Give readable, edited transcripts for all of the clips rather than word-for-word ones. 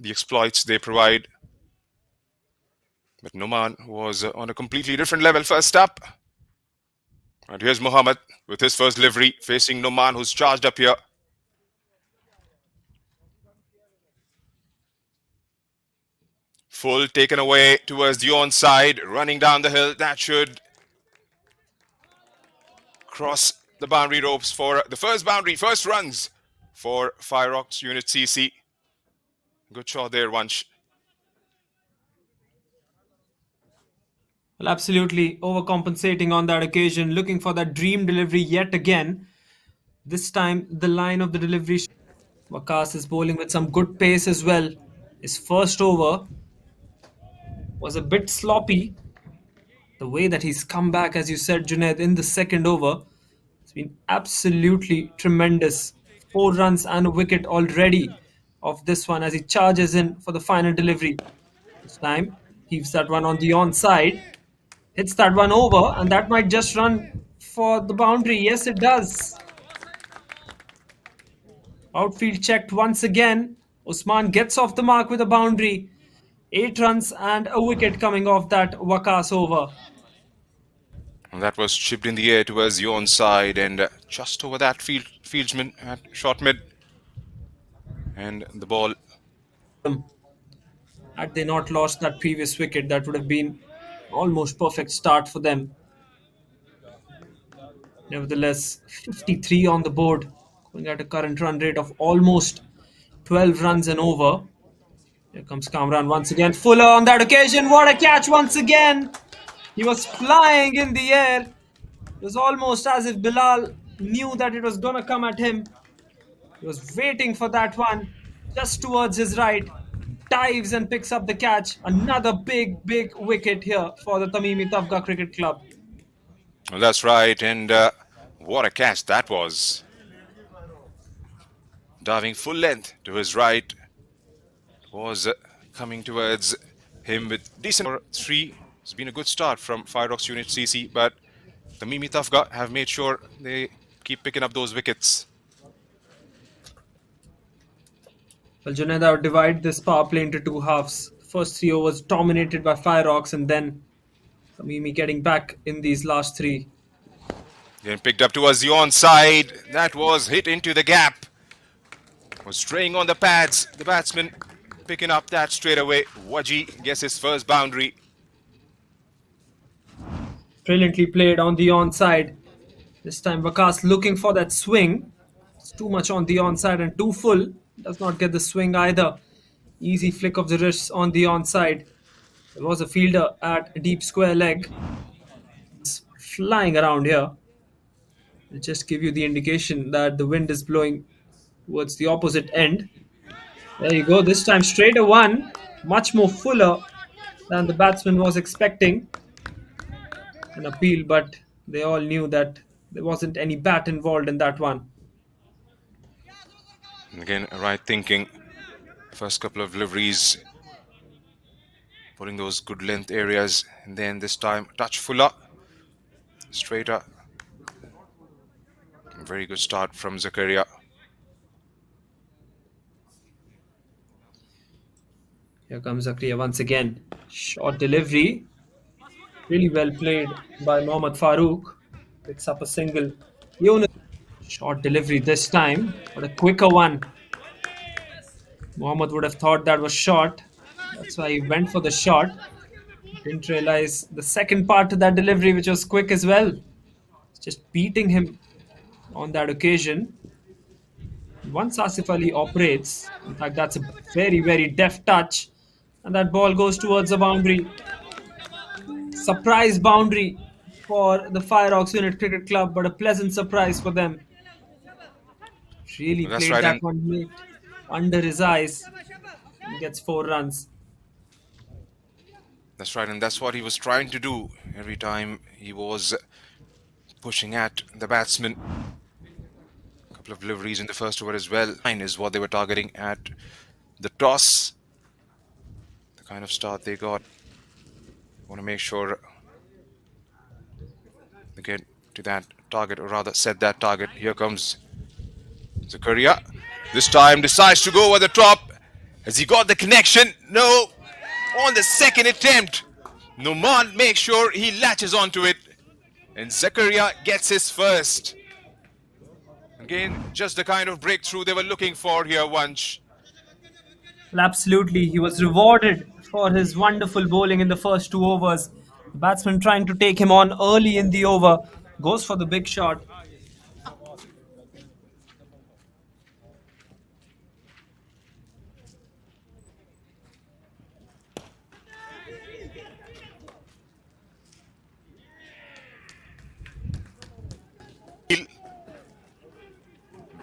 the exploits they provide. But Noman was on a completely different level first up. And here's Mohammed with his first delivery, facing Noman, who's charged up here. Full taken away towards the onside, running down the hill. That should cross the boundary ropes for the first boundary, first runs for Fireox Unit CC. Good shot there, Vansh. Well, absolutely overcompensating on that occasion, looking for that dream delivery yet again. This time, the line of the delivery. Waqas is bowling with some good pace as well. His first over was a bit sloppy. The way that he's come back, as you said, Junaid, in the second over, it's been absolutely tremendous. 4 runs and a wicket already of this one as he charges in for the final delivery. This time, heaves that one on the onside, hits that one over, and that might just run for the boundary. Yes, it does. Outfield checked once again. Usman gets off the mark with a boundary. 8 runs and a wicket coming off that Waqas over. And that was chipped in the air towards the onside and just over that fieldsman at short mid. And the ball. Had they not lost that previous wicket, that would have been almost perfect start for them. Nevertheless, 53 on the board, going at a current run rate of almost 12 runs and over. Here comes Kamran once again. Fuller on that occasion. What a catch once again. He was flying in the air. It was almost as if Bilal knew that it was going to come at him. He was waiting for that one just towards his right. Dives and picks up the catch. Another big wicket here for the Tamimi Tafga Cricket Club. Well, that's right. And what a catch that was. Diving full length to his right. Was coming towards him with decent 3. It's been a good start from Fireox Unit CC, but the Tamimi Tafga have made sure they keep picking up those wickets. Well, Junaid, I would divide this power play into 2 halves. First 3 overs dominated by Fireox, and then Tamimi getting back in these last 3. Then picked up towards the onside. That was hit into the gap. Was straying on the pads. The batsman picking up that straight away. Waji gets his first boundary. Brilliantly played on the onside. This time Waqas looking for that swing. It's too much on the onside and too full. Does not get the swing either. Easy flick of the wrists on the onside. There was a fielder at deep square leg. It's flying around here. It'll just give you the indication that the wind is blowing towards the opposite end. There you go. This time straight a one. Much more fuller than the batsman was expecting. An appeal, but they all knew that there wasn't any bat involved in that one. Again, right thinking. First couple of deliveries, putting those good length areas, and then this time touch fuller, straighter. Very good start from Zakaria. Here comes Zakaria once again. Short delivery. Really well played by Mohammad Farooq. Picks up a single. Short delivery this time, but a quicker one. Mohammad would have thought that was short. That's why he went for the shot. Didn't realize the second part to that delivery, which was quick as well. Just beating him on that occasion. Once Asif Ali operates, in fact, that's a very deft touch. And that ball goes towards the boundary. Surprise boundary for the Fireox Unit Cricket Club, but a pleasant surprise for them. Really played that one under his eyes and gets 4 runs. That's right, and that's what he was trying to do every time he was pushing at the batsman. A couple of deliveries in the first over as well. 9 is what they were targeting at the toss. The kind of start they got. Want to make sure they get to that target, or rather set that target. Here comes Zakaria. This time decides to go over the top, Has he got the connection? No. On the second attempt, Numan makes sure he latches onto it. And Zakaria gets his first. Again, just the kind of breakthrough they were looking for here, Vanch. Well, absolutely, he was rewarded for his wonderful bowling in the first 2 overs. The batsman trying to take him on early in the over goes for the big shot.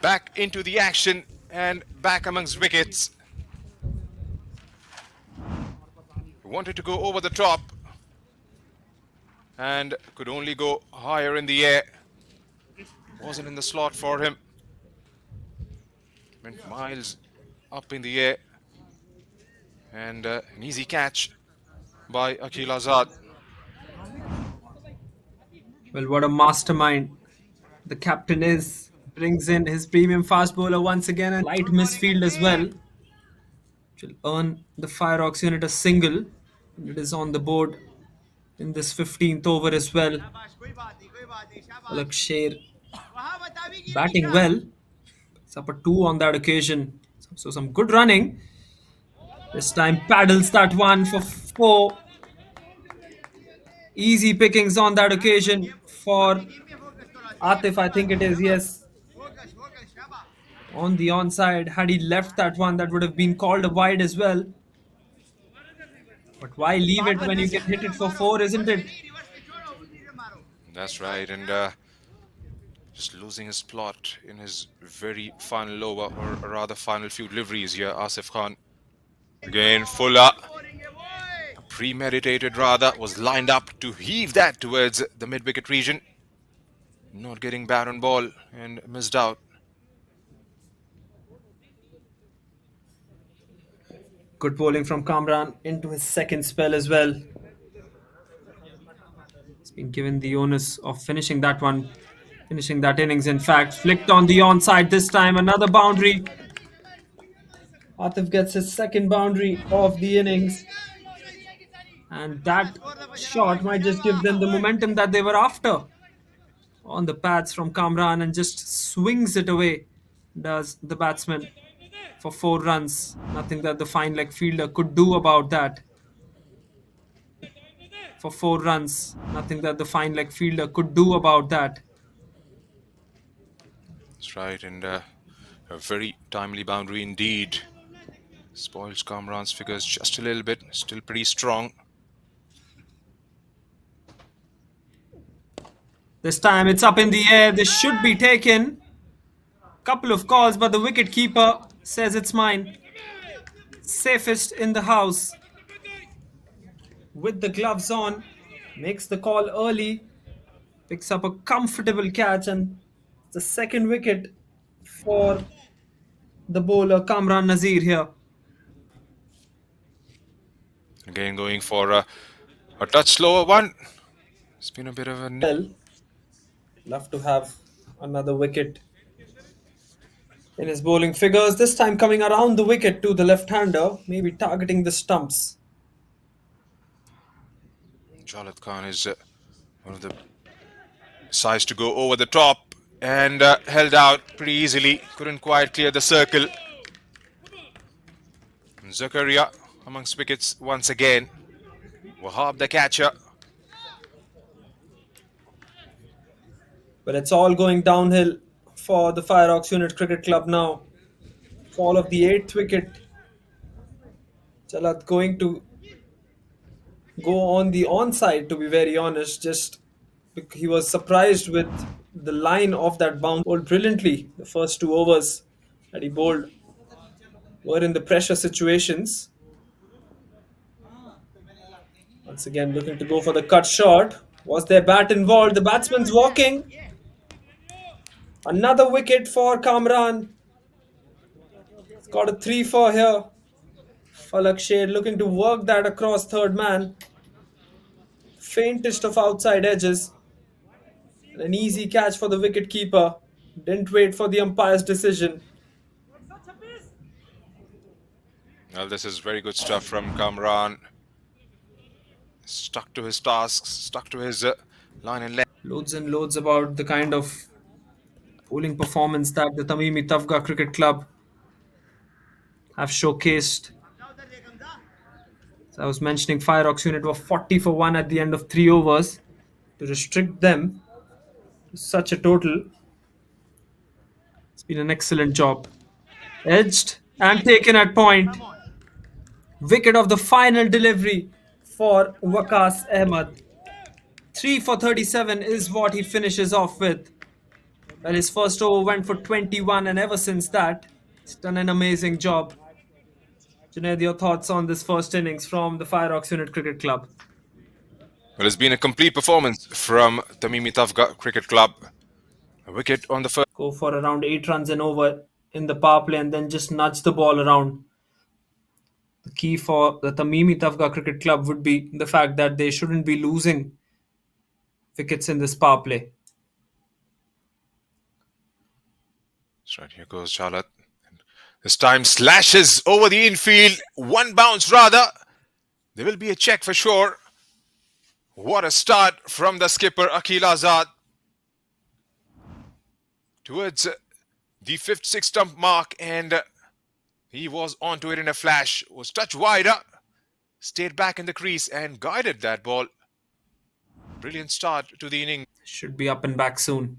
Back into the action and back amongst wickets. Wanted to go over the top and could only go higher in the air. Wasn't in the slot for him. Went miles up in the air. And an easy catch by Akil Azad. Well, what a mastermind the captain is. Brings in his premium fast bowler once again and light misfield as well, which will earn the Fireox unit a single. And it is on the board in this 15th over as well. Alak Sher batting well. It's up a 2 on that occasion. So some good running. This time paddles that one for 4. Easy pickings on that occasion for Atif, I think it is, yes. On the onside, had he left that one, that would have been called a wide as well. But why leave it when you can hit it for 4, isn't it? That's right, and just losing his plot in his very final over, or rather final few deliveries here, Asif Khan. Again, Fuller, premeditated rather, was lined up to heave that towards the mid-wicket region. Not getting bat on ball and missed out. Good bowling from Kamran into his second spell as well. He's been given the onus of finishing that one, finishing that innings. In fact, flicked on the onside this time, another boundary. Atif gets his second boundary of the innings. And that shot might just give them the momentum that they were after. On the pads from Kamran and just swings it away, does the batsman, for 4 runs. Nothing that the fine leg fielder could do about that. For 4 runs, nothing that the fine leg fielder could do about that. That's right, and a very timely boundary indeed. Spoils Kamran's figures just a little bit, still pretty strong. This time it's up in the air. This should be taken. Couple of calls, but the wicket keeper says it's mine. Safest in the house. With the gloves on, makes the call early. Picks up a comfortable catch, and the second wicket for the bowler Kamran Nazir here. Again, going for a touch slower one. It's been a bit of a... Well, love to have another wicket in his bowling figures. This time coming around the wicket to the left-hander, maybe targeting the stumps. Jalad Khan is one of the size to go over the top and held out pretty easily. Couldn't quite clear the circle. And Zakaria amongst wickets once again. Wahab the catcher. But it's all going downhill for the Fireox Unit Cricket Club now. Fall of the 8th wicket. Jalad going to go on the onside, to be very honest. Just he was surprised with the line of that bounce. Bowled brilliantly. The first 2 overs that he bowled were in the pressure situations. Once again looking to go for the cut shot. Was their bat involved? The batsman's walking. Another wicket for Kamran. It's got a 3-4 here. Falak Sher looking to work that across third man. Faintest of outside edges. And an easy catch for the wicket keeper. Didn't wait for the umpire's decision. Well, this is very good stuff from Kamran. Stuck to his tasks, stuck to his line and leg. Loads and loads about the kind of bowling performance that the Tamimi Tafga Cricket Club have showcased. As I was mentioning, Fireox unit were 40 for 1 at the end of 3 overs. To restrict them to such a total, it's been an excellent job. Edged and taken at point. Wicket of the final delivery for Waqas Ahmed. 3 for 37 is what he finishes off with. Well, his first over went for 21, and ever since that, he's done an amazing job. Junaid, your thoughts on this first innings from the Fireox Unit Cricket Club? Well, it's been a complete performance from Tamimi Tafga Cricket Club. A wicket on the first. Go for around 8 runs and over in the power play and then just nudge the ball around. The key for the Tamimi Tafga Cricket Club would be the fact that they shouldn't be losing wickets in this power play. That's right, here goes Charlotte. This time slashes over the infield. One bounce rather. There will be a check for sure. What a start from the skipper Akil Azad. Towards the 5th, 6th stump mark, and he was onto it in a flash. Was touched wider. Stayed back in the crease and guided that ball. Brilliant start to the inning. Should be up and back soon.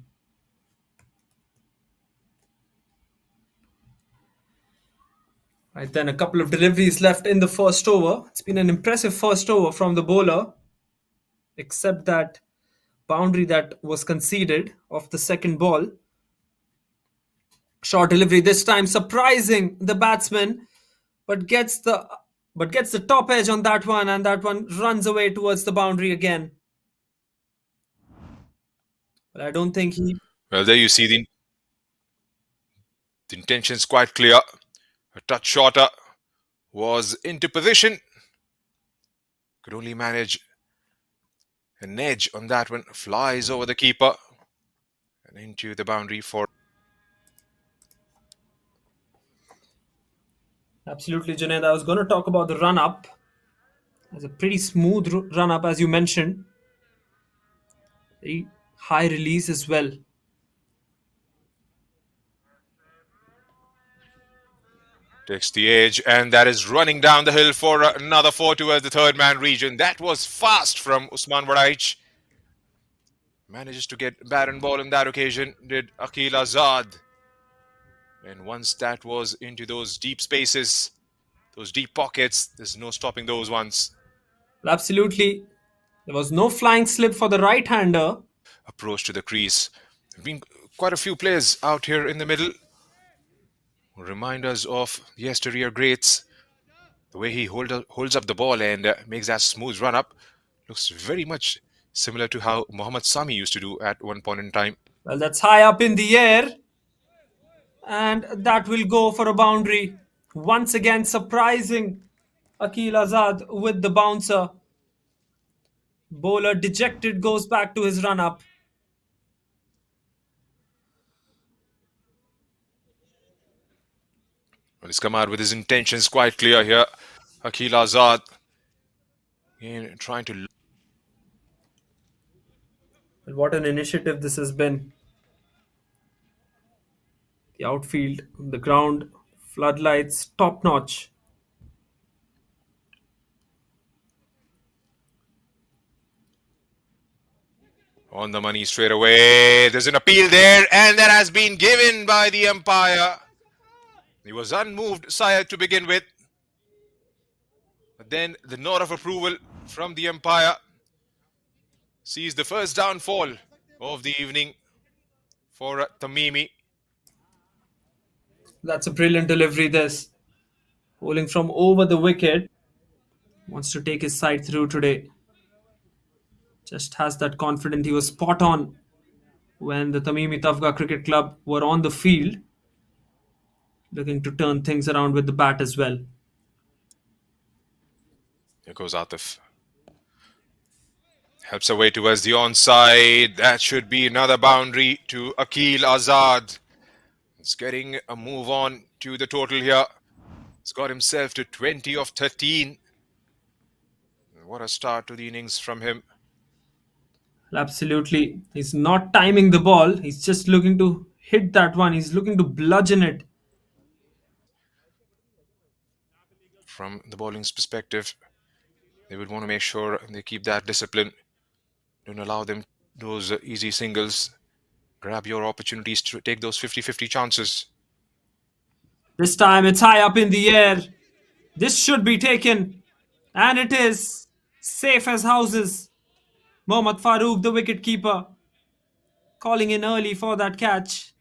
Right then, a couple of deliveries left in the first over. It's been an impressive first over from the bowler, except that boundary that was conceded off the second ball. Short delivery this time, surprising the batsman, but gets the top edge on that one, and that one runs away towards the boundary again. But I don't think he. Well, there you see the intention's quite clear. A touch shorter was into position. Could only manage an edge on that one. Flies over the keeper and into the boundary for. Absolutely, Junaid. I was going to talk about the run up. It's a pretty smooth run up, as you mentioned. Very high release as well. Takes the edge, and that is running down the hill for another 4 towards the third man region. That was fast from Usman Waraich. Manages to get bat and ball on that occasion, did Akil Azad. And once that was into those deep spaces, those deep pockets, there's no stopping those ones. Well, absolutely. There was no flying slip for the right-hander. Approach to the crease. There have been quite a few players out here in the middle. Remind us of yesteryear greats. The way he holds up the ball and makes that smooth run up looks very much similar to how Mohammad Sami used to do at one point in time. Well, that's high up in the air. And that will go for a boundary. Once again, surprising Akil Azad with the bouncer. Bowler dejected goes back to his run up. Well, he's come out with his intentions quite clear here. Akil Azad trying to. Well, what an initiative this has been. The outfield, the ground, floodlights, top notch. On the money straight away. There's an appeal there, and that has been given by the umpire. He was unmoved, Syed, to begin with. But then the nod of approval from the umpire sees the first downfall of the evening for Tamimi. That's a brilliant delivery, this. Bowling from over the wicket. Wants to take his side through today. Just has that confidence. He was spot on when the Tamimi Tafga Cricket Club were on the field, looking to turn things around with the bat as well. Here goes Atif. Helps away towards the onside. That should be another boundary to Akil Azad. It's getting a move on to the total here. He's got himself to 20 of 13. What a start to the innings from him. Absolutely. He's not timing the ball. He's just looking to hit that one. He's looking to bludgeon it. From the bowling's perspective, they would want to make sure they keep that discipline. Don't allow them those easy singles. Grab your opportunities to take those 50-50 chances. This time it's high up in the air. This should be taken. And it is. Safe as houses. Mohammad Farooq, the wicket-keeper, calling in early for that catch.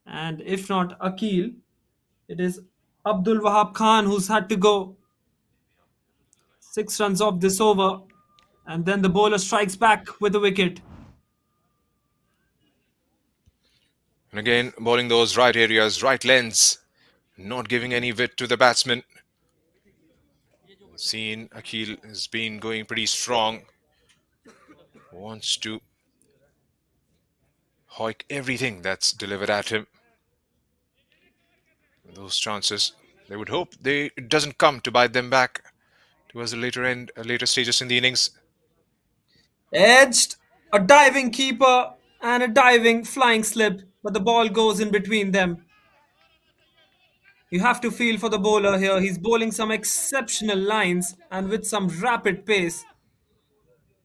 And if not Akil, it is Abdul Wahab Khan who's had to go. 6 runs off this over. And then the bowler strikes back with a wicket. And again, bowling those right areas, right lengths, not giving any width to the batsman. Seen Akil has been going pretty strong. Wants to hoik everything that's delivered at him. Those chances, they would hope it doesn't come to bite them back towards the later stages in the innings. Edged, a diving keeper, and a diving flying slip, but the ball goes in between them. You have to feel for the bowler here. He's bowling some exceptional lines and with some rapid pace.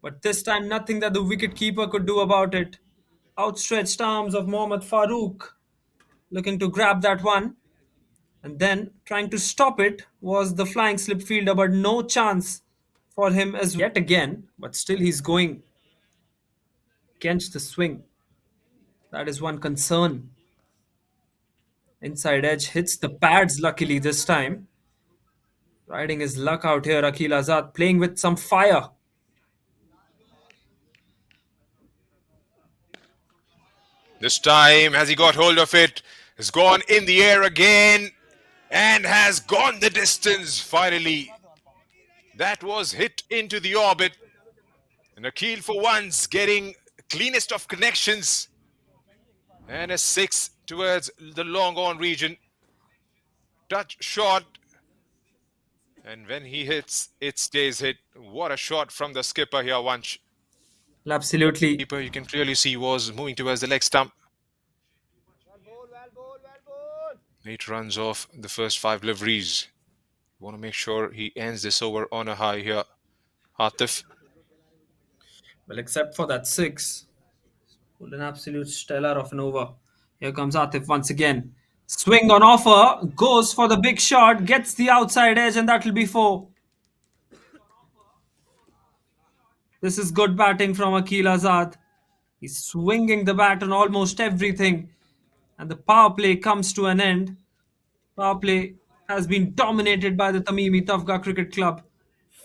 But this time, nothing that the wicket-keeper could do about it. Outstretched arms of Mohammad Farooq looking to grab that one. And then trying to stop it was the flying slip fielder, but no chance for him as yet again. But still, he's going against the swing. That is one concern. Inside edge hits the pads luckily this time. Riding his luck out here, Akil Azad playing with some fire. This time, has he got hold of it? Has gone in the air again and has gone the distance finally. That was hit into the orbit. And Akil for once getting cleanest of connections. And a 6 towards the long on region. Touch shot. And when he hits, it stays hit. What a shot from the skipper here, Vanch. Absolutely. Keeper, you can clearly see, was moving towards the leg stump. 8 runs off the first 5 deliveries. You want to make sure he ends this over on a high here. Atif. Well, except for that 6. Pulled an absolute stellar of an over. Here comes Atif once again. Swing on offer. Goes for the big shot. Gets the outside edge and that will be 4. This is good batting from Akil Azad. He's swinging the bat on almost everything. And the power play comes to an end. Power play has been dominated by the Tamimi Tafga Cricket Club.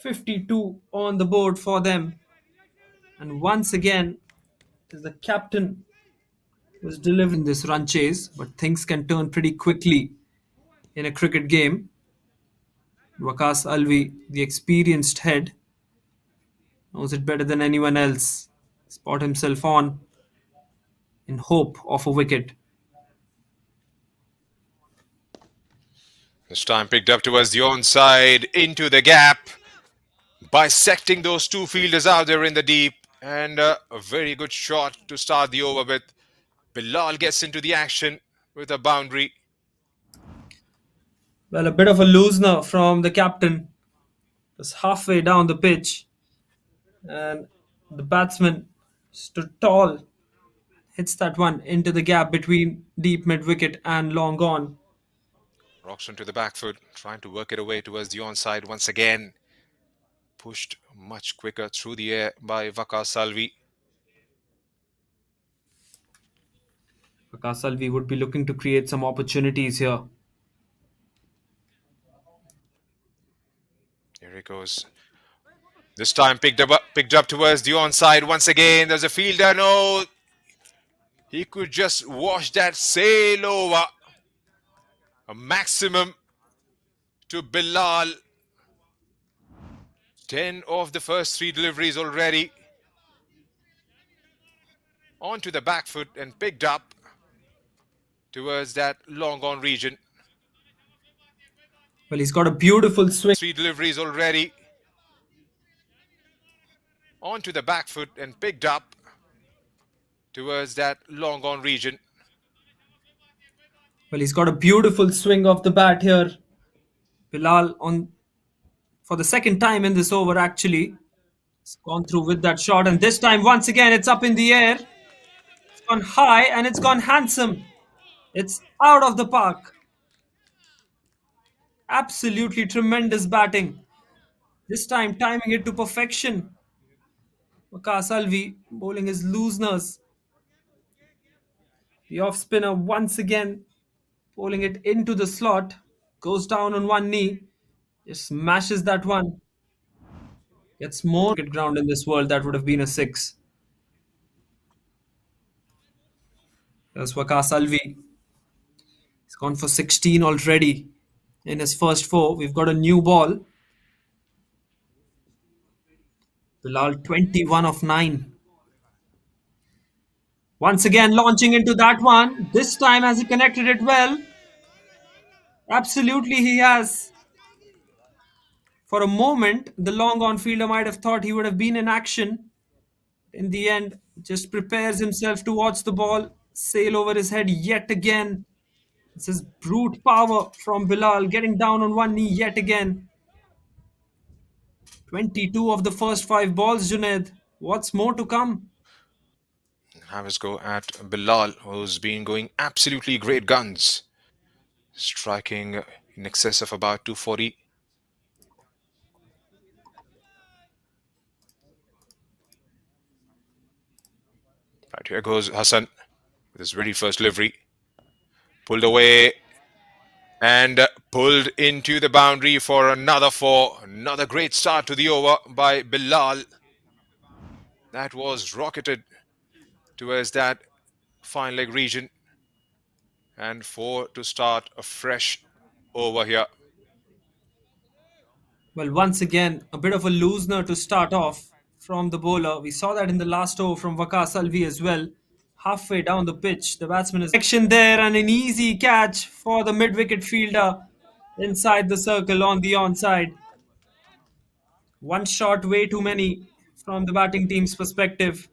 52 on the board for them. And once again, is the captain who's delivering this run chase. But things can turn pretty quickly in a cricket game. Waqas Alvi, the experienced head, knows it better than anyone else. Spot himself on in hope of a wicket. This time picked up towards the onside, into the gap, bisecting those 2 fielders out there in the deep, and a very good shot to start the over with. Bilal gets into the action with a boundary. Well, a bit of a loosener from the captain. Was halfway down the pitch, and the batsman stood tall. Hits that one into the gap between deep mid wicket and long on. Rocks onto the back foot, trying to work it away towards the onside once again. Pushed much quicker through the air by Waqas Alvi. Waqas Alvi would be looking to create some opportunities here. Here it goes. This time picked up towards the onside once again. There's a fielder. No, he could just wash that sail over. A maximum to Bilal. 10 of the first 3 deliveries already. Onto the back foot and picked up towards that long on region. Well, he's got a beautiful swing. Three deliveries already. Onto the back foot and picked up towards that long on region. Well, he's got a beautiful swing of the bat here. Bilal on for the second time in this over actually. It's gone through with that shot, and this time once again it's up in the air. It's gone high and it's gone handsome. It's out of the park. Absolutely tremendous batting. This time timing it to perfection. Waqas Alvi bowling his looseness. The off spinner once again bowling it into the slot. Goes down on one knee. Just smashes that one. Gets more cricket ground in this world. That would have been a six. There's Waqas Alvi. He's gone for 16 already in his first four. We've got a new ball. Bilal 21 of 9. Once again launching into that one. This time has he connected it well? Absolutely he has. For a moment, the long on fielder might have thought he would have been in action. In the end, just prepares himself to watch the ball sail over his head yet again. This is brute power from Bilal, getting down on one knee yet again. 22 of the first 5 balls, Junaid. What's more to come? Have us go at Bilal, who's been going absolutely great guns. Striking in excess of about 240. Right, here goes Hassan with his very first delivery. Pulled away and pulled into the boundary for another 4. Another great start to the over by Bilal. That was rocketed towards that fine leg region. And 4 to start a fresh over here. Well, once again, a bit of a loosener to start off from the bowler. We saw that in the last over from Waqas Alvi as well. Halfway down the pitch, the batsman is action there and an easy catch for the mid-wicket fielder inside the circle on the onside. One shot, way too many from the batting team's perspective.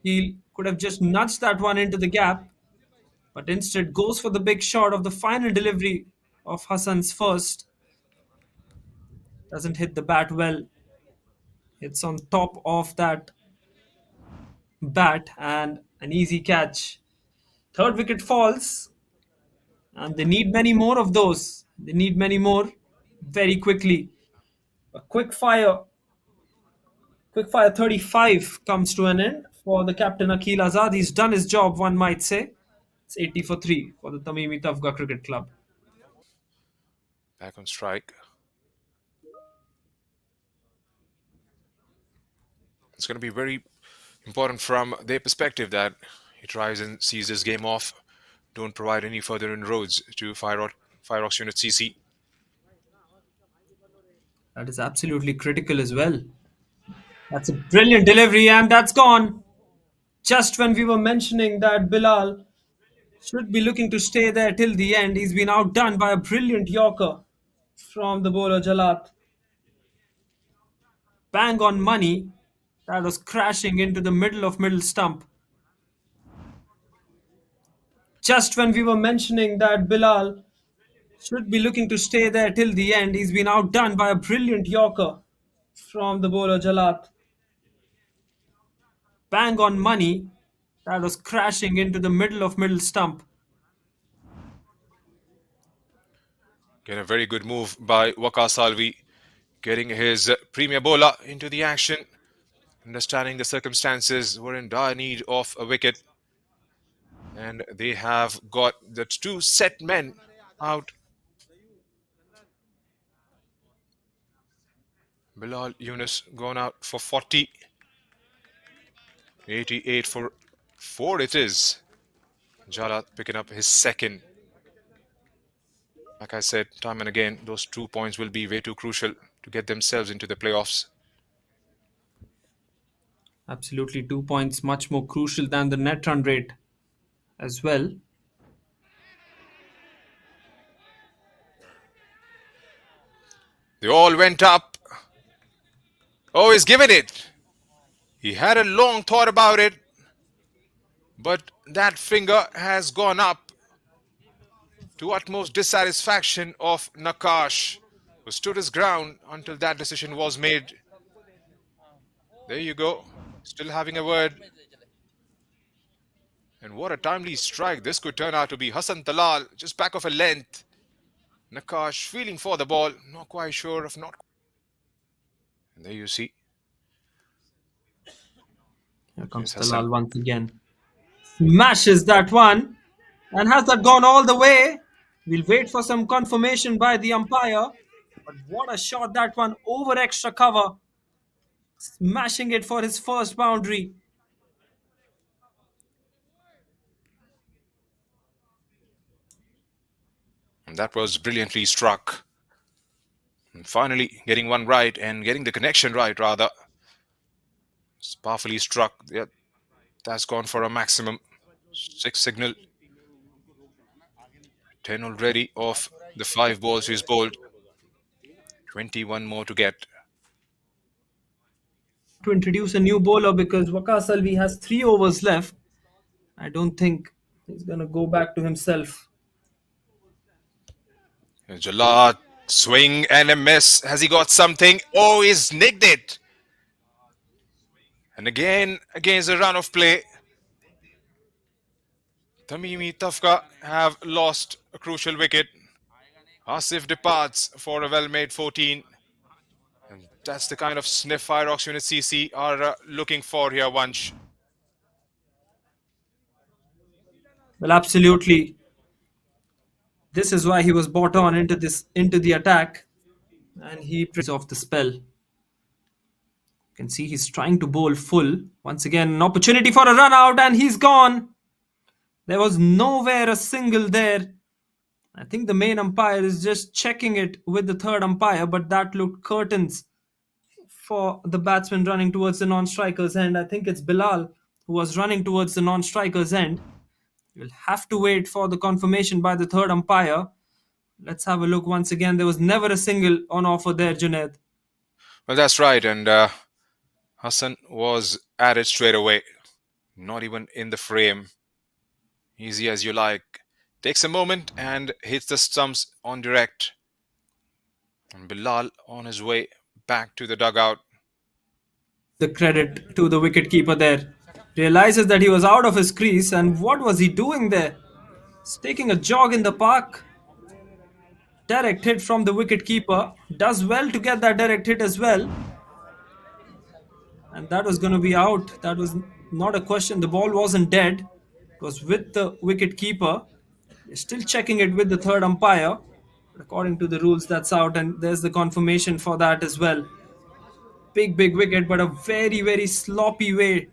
He could have just nudged that one into the gap, but instead goes for the big shot of the final delivery of Hassan's first. Doesn't hit the bat well. It's on top of that bat and an easy catch. Third wicket falls, and they need many more of those. They need many more very quickly. A quick fire 35 comes to an end for the captain Akil Azad. He's done his job, one might say. It's 80 for 3 for the Tamimi Tafga Cricket Club. Back on strike. It's going to be very important from their perspective that he tries and sees this game off. Don't provide any further inroads to Fireox Unit CC. That is absolutely critical as well. That's a brilliant delivery, and that's gone. Just when we were mentioning that Bilal should be looking to stay there till the end, he's been outdone by a brilliant Yorker from the bowler Jalat. Bang on money. That was crashing into the middle of middle stump. Just when we were mentioning that Bilal should be looking to stay there till the end, he's been outdone by a brilliant Yorker from the bowler Jalat. Bang on money. That was crashing into the middle of middle stump. Again, a very good move by Waqas Alvi, getting his premier bowler into the action. Understanding the circumstances, we're in dire need of a wicket. And they have got the 2 set men out. Bilal Yunus gone out for 40. 88 for 4 it is. Jalat picking up his second. Like I said, time and again, those 2 points will be way too crucial to get themselves into the playoffs. Absolutely, 2 points much more crucial than the net run rate as well. They all went up. Oh, he's given it. He had a long thought about it, but that finger has gone up to utmost dissatisfaction of Nakash, who stood his ground until that decision was made. There you go. Still having a word. And what a timely strike. This could turn out to be Hassan Talal, just back of a length. Nakash feeling for the ball, not quite sure if not. And there you see. Here Here's comes Hassan. Talal once again. Smashes that one. And has that gone all the way? We'll wait for some confirmation by the umpire. But what a shot that one over extra cover. Smashing it for his first boundary. And that was brilliantly struck. And finally getting one right and getting the connection right, rather. It's powerfully struck. Yeah, that's gone for a maximum. 6 signal. 10 already off the 5 balls he's bowled. 21 more to get. To introduce a new bowler because Waqas Alvi has 3 overs left. I don't think he's going to go back to himself. Jalad, swing and a miss. Has he got something? Oh, he's nicked it. And again, against the run of play, Tamimi Tafga have lost a crucial wicket. Asif departs for a well-made 14. And that's the kind of sniff Fireox unit CC are looking for here, Vansh. Well, absolutely. This is why he was brought on into the attack, and he off the spell. You can see he's trying to bowl full. Once again, an opportunity for a run out, and he's gone. There was nowhere a single there. I think the main umpire is just checking it with the third umpire, but that looked curtains for the batsman running towards the non-striker's end. I think it's Bilal who was running towards the non-striker's end. You'll have to wait for the confirmation by the third umpire. Let's have a look once again. There was never a single on offer there, Junaid. Well, that's right. And Hassan was at it straight away. Not even in the frame. Easy as you like. Takes a moment and hits the stumps on direct. And Bilal on his way back to the dugout. The credit to the wicketkeeper there. Realizes that he was out of his crease, and what was he doing there? He's taking a jog in the park. Direct hit from the wicketkeeper. Does well to get that direct hit as well. And that was going to be out. That was not a question. The ball wasn't dead. It was with the wicketkeeper. They're still checking it with the third umpire. But according to the rules, that's out, and there's the confirmation for that as well. Big wicket, but a very sloppy way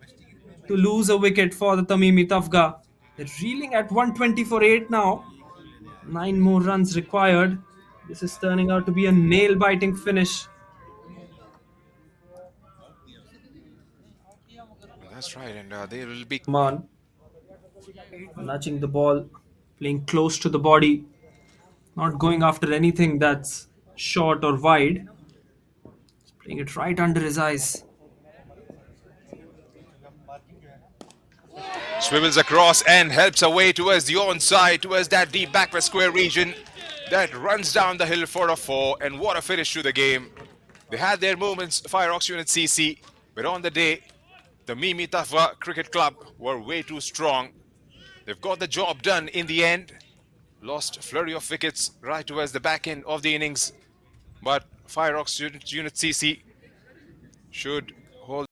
to lose a wicket for the Tamimi Tafga. They're reeling at 120 for 8 now. 9 more runs required. This is turning out to be a nail-biting finish. That's right, and they will be. Man, nudging the ball, playing close to the body, not going after anything that's short or wide. Just playing it right under his eyes. Swivels across and helps away towards the onside, towards that deep backward square region that runs down the hill for a 4. And what a finish to the game. They had their moments, Fireox unit CC, but on the day, the Tamimi Tafga Cricket Club were way too strong. They've got the job done in the end. Lost a flurry of wickets right towards the back end of the innings. But Fireox unit CC should hold